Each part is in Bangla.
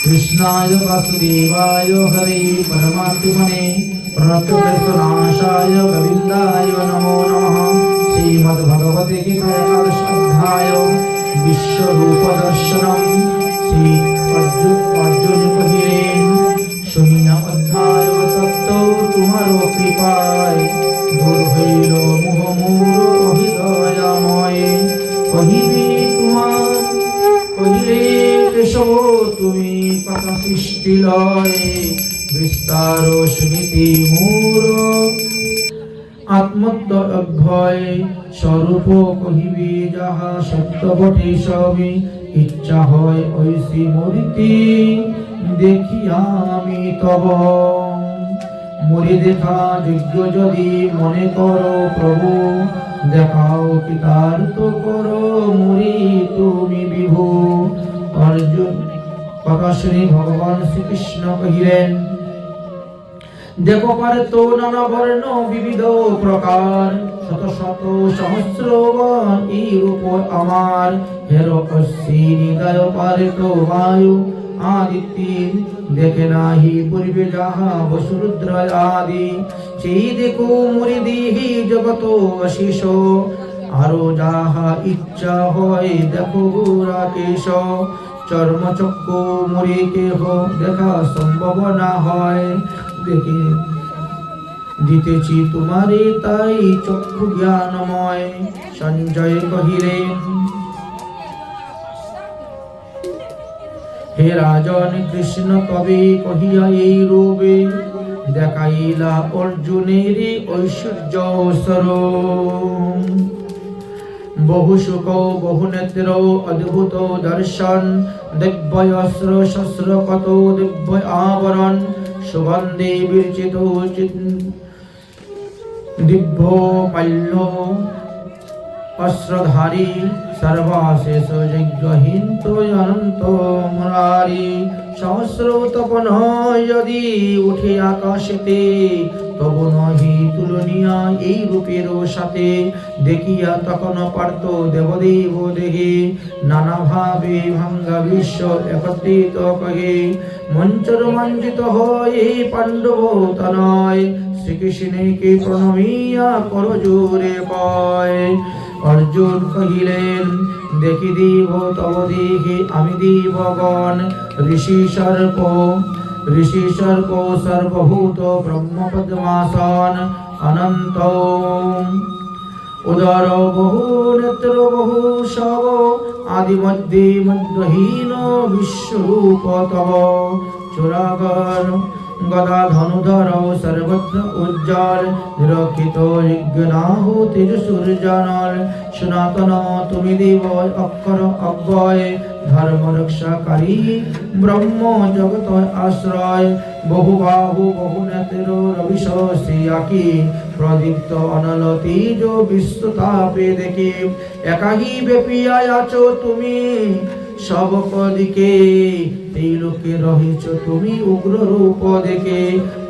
कृष्णाय वासुदेवाय हरे परमात्मने प्रणतक्लेशनाशाय गोविन्दाय नमो नमः। श्रीमद्भगवते गीता एकादशाध्याय विश्वरूपदर्शनम्। श्री अर्जुन कहिलेन শুনিয়া অধ্যায় তত্ত্ব তোমারও কৃপায় দূর হইল মোহ মোর হৃদয়ময়। কহিবে তোমার কহিলে কেশব তুমি কথা সৃষ্টি লয় বিস্তার শুনিতে মোর আত্মত্ব অভয় স্বরূপ কহিবে যাহা সত্য বটে সবে ইচ্ছা হয় ঐশী মরিতে দেখিয়া আমি তব মরি দেখা যোগ্য যদি মনে করো প্রভু দেখাও কৃতার্থ করো মরি তুমি বিভু। অর্জুন কথা শুনে ভগবান শ্রীকৃষ্ণ কহিলেন দেখো পারে তো নানা বর্ণ বিবিধ প্রকার শত শত সহস্রগণ এই রূপ আমার হের অশ্বিনী গায় পারে তো বায়ু আদিত্যি দেখে নাহি পূর্বে যাহা বসুরুদ্র আদি সেই দেখো মরি দেহি জগত অশেষ আরো যাহা ইচ্ছা হয় দেখো রাকেশ চর্মচক্ষু মরি কেহ দেখা সম্ভব না হয় দেখে দিতেছি তোমারে তাই চক্ষু জ্ঞানময়। সঞ্জয় কহিলেন হে রাজন কৃষ্ণ তবে কহিয়া এই রূপে দেখাইলা অর্জুনের ঐশ্বর্য স্বরূপ। বহু সুখ বহু নেত্র অদ্ভুত দর্শন দিব্য অস্ত্র শস্ত্র কত দিব্য আবরণ সুগন্ধে বিরচিত দিব্য পাল্য অস্ত্রধারী সর্বাশেষ যজ্ঞহীন্ত অনন্ত মুরারি সহস্র তপন যদি উঠে আকাশেতে তবু নহি তুলনিয়া এই রূপের সাথে দেখিয়া তখন পার্থ দেবদেব দেহে নানা ভাবে ভাঙ্গা বিশ্ব একত্রিত কহে মঞ্চ রোমাঞ্চিত হয় পাণ্ডব তনয় শ্রীকৃষ্ণকে প্রণমিয়া কর জোরে কয়। অর্জুন কহিলেন দেখি দেব তব দেহে আমি দেবগণ ঋষি সর্প সর্বভূত ব্রহ্ম পদ্মাসন অনন্ত উদর বহু নেত্র বহু শব আদি মধ্যে মধ্যহীন বিশ্বরূপ তব চূড়াগর গদা ধনুধর সর্বত্র উজ্জ্বল নিরক্ষিত যজ্ঞনাহু তেজ সূর্যানল সনাতন তুমি দেব অক্ষর অব্যয় ধর্ম রক্ষাকারী ব্রহ্ম জগত আশ্রয় বহু বাহু বহু নেত্র রবিশী আকি প্রদীপ্ত অনল তেজ বিশ্বতাপে দেখে একাহী ব্যাপিয়া আছো তুমি সব দিকে এই লোকে রহিছ তুমি উগ্র রূপ দেখে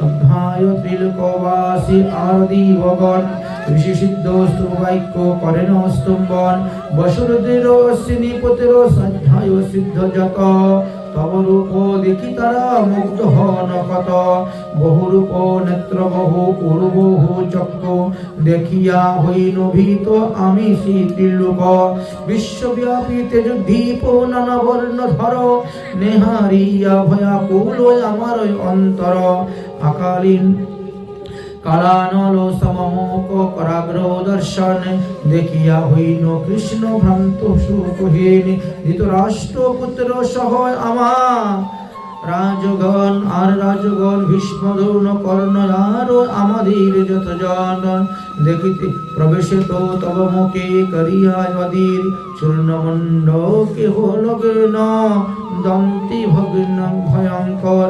অধ্যায় ত্রিলোকবাসী আরদি ভগবান ঋষি সিদ্ধ বাক্য করেন স্তম্ভন বসুরদের অশ্বিনী পতের সধ্যায় সিদ্ধ যত তব রূপ দেখি তারা মুগ্ধ হন কত বহু রূপ নেত্র বহু উরু বহু চক্ষু দেখিয়া হইল ভীত আমি শ্রীত্রিলোক বিশ্বব্যাপী তেজ দীপ নানা বর্ণ ধর নেহারিয়া ভয়াকুল আমার অন্তর আকালীন কালানল সমমোক করাগ্র দর্শন দেখিয়া হইল কৃষ্ণ ভ্রান্ত সুখহীন ধৃতরাষ্ট্র পুত্র সহ আমার রাজগণ আর রাজগণ ভীষ্ম দ্রোণ কর্ণ আর আমাদের যতজন দেখিতে প্রবেশিত তব মুখে করিয়া নদীর চূর্ণমণ্ড কেহ লগেন দন্তি ভগ্ন ভয়ঙ্কর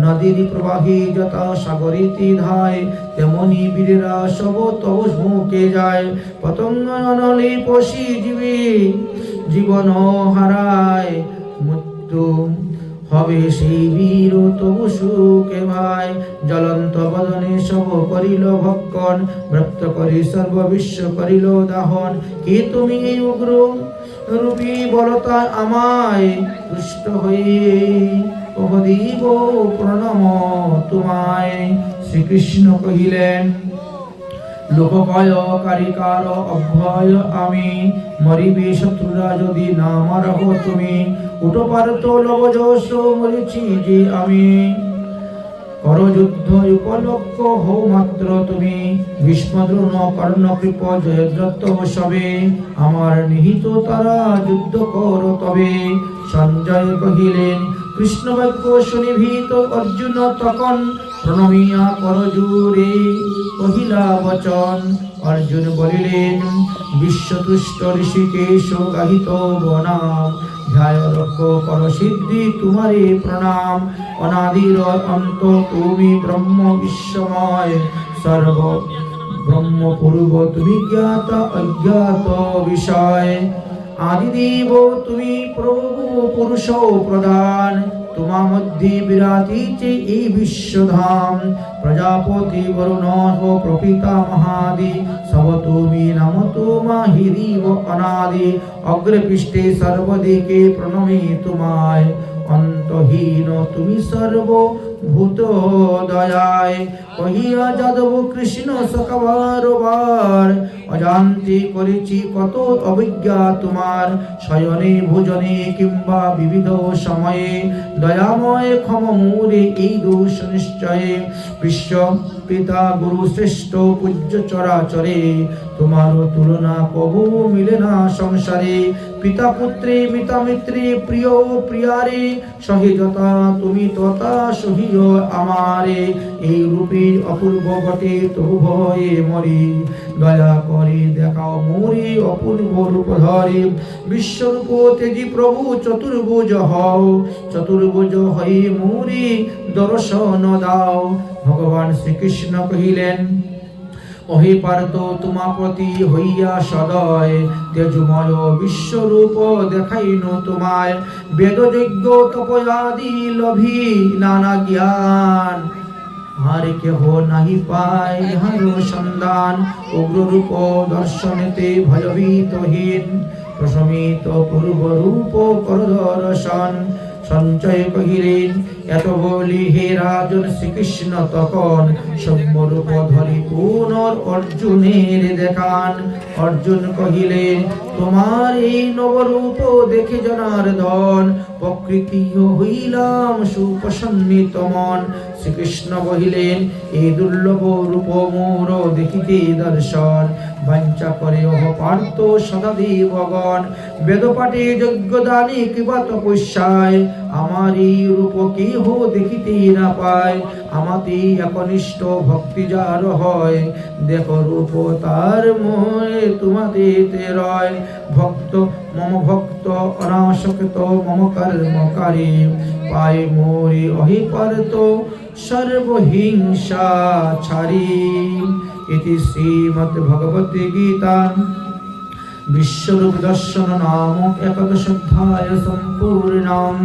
নদীর প্রবাহী যথা সাগরিতি ধায় তেমনি বীরেরা সব তব মুখে যায় পতঙ্গ অনলে পশি জীবন হারায় মৃত্যু হবে সেই বীর তবু সুখে ভাই জ্বলন্ত বদনে সব করিল ভক্ষণ ব্রত করি সর্ববিশ্ব করিল দাহন কি তুমি এই উগ্র রূপী বলতা আমায় তুষ্ট হয়ে দেব প্রণম তোমায়। শ্রীকৃষ্ণ কহিলেন, লোককয় কারিকার অভয় আমি, মরিবে শত্রুরা যদি না মারহ তুমি। উটো পার্থ লব যশ মরিছি যে আমি, করযুদ্ধ উপলক্ষ হও মাত্র তুমি। ভীষ্ম দ্রোণ কর্ণ কৃপ জয়দ্রথ সবে, আমার নিহিত তারা যুদ্ধ কর তবে। সঞ্জয় কহিলেন, কৃষ্ণ বাক্য শুনি ভীত অর্জুন তখন, প্রণমিয়া করজুরে কহিলা বচন। অর্জুন বলিলেন, বিশ্বতুষ্ট ঋষিকেশ গাহিত বনাম, ধ্যায় রক্ষ কর সিদ্ধি তোমারে প্রণাম। অনাদির অন্ত তুমি ব্রহ্ম বিশ্বময়, সর্ব ব্রহ্ম পূর্ব তুমি জ্ঞাত অজ্ঞাত বিষয়। আদিদেব তুমি প্রভু পুরুষ প্রধান, তোমা মধ্যে বিরাজিছে এই বিশ্বধাম। প্রজাপতি বরুণ প্রপিতা মহাদি, সব তুমি নাম তোমা হিরি ও অনাদি। অগ্রে পৃষ্ঠে সর্বদিকে প্রণমে তোমায়, অন্তহীন তুমি সর্বভূত দয়ায়। কহিয়া যাদব কৃষ্ণ সকাবার, অজান্তে করেছি কত অভিজ্ঞা তোমার। শয়নে ভোজনে কিংবা বিবিধ সময়ে, দয়াময় ক্ষম মোরে এই দোষ নিশ্চয়ে। বিশ্ব পিতা গুরু শ্রেষ্ঠ পূজ্য চরাচরে, তোমার তুলনা কবু মিলে না সংসারে। পিতা পুত্রে মিতা মিত্রে প্রিয় প্রিয়ারে, সহিজতা তুমি তথা সহিয় আমারে। এই রূপে অপূর্ব বটে তবু ভয়ে মরি, দয়া করে দেখাও মোরে অপূর্ব রূপ ধরে। বিশ্বরূপ তেজি প্রভু চতুর্ভুজ হও, চতুর্ভুজ হয়ে মোরে দর্শন দাও। ভগবান শ্রীকৃষ্ণ কহিলেন, অহে পার্থ তোমা প্রতি হইয়া সদয়, তেজময় বিশ্বরূপ দেখাইন তোমায়। বেদযজ্ঞ তপয়াদি লভি নানা জ্ঞান, আর কেহ নাহি পায় হার সন্ধান। উগ্ররূপ দর্শনেতে ভয়ভীতহীন, প্রশমিত পূর্ব রূপ কর দর্শন। সঞ্চয় কহিলেন, এত বলি হে রাজন শ্রীকৃষ্ণ তখন, সৌম্যরূপ ধরি পুনর অর্জুনের দেখান। অর্জুন কহিলেন, তোমার এই নবরূপ দেখে জনার্দন, প্রকৃতি হইলাম সুপ্রসন্নিত মন। শ্রীকৃষ্ণ কহিলেন, এই দুর্লভ রূপ মোর দেখিতে দর্শন। বাঞ্ছা করে অহ পার্থ সদা দেবগণ, বেদপাঠে যজ্ঞ দানে কিবা তপস্যায়, আমার এই রূপ কেহ দেখিতে না পায়। আমাতে একনিষ্ঠ ভক্তি যার হয়, দেখো রূপ তার মোহে তোমাতে রয়। ভক্ত মম ভক্ত অনাসক্ত মম কর্মকারী, পায় মোরে অহি পার্থ সর্বহিংসা ছাড়ি। ইতি শ্রীমদ্ ভগবতে গীতা বিশ্বরূপ দর্শন নামক একাদশ অধ্যায় সম্পূর্ণম।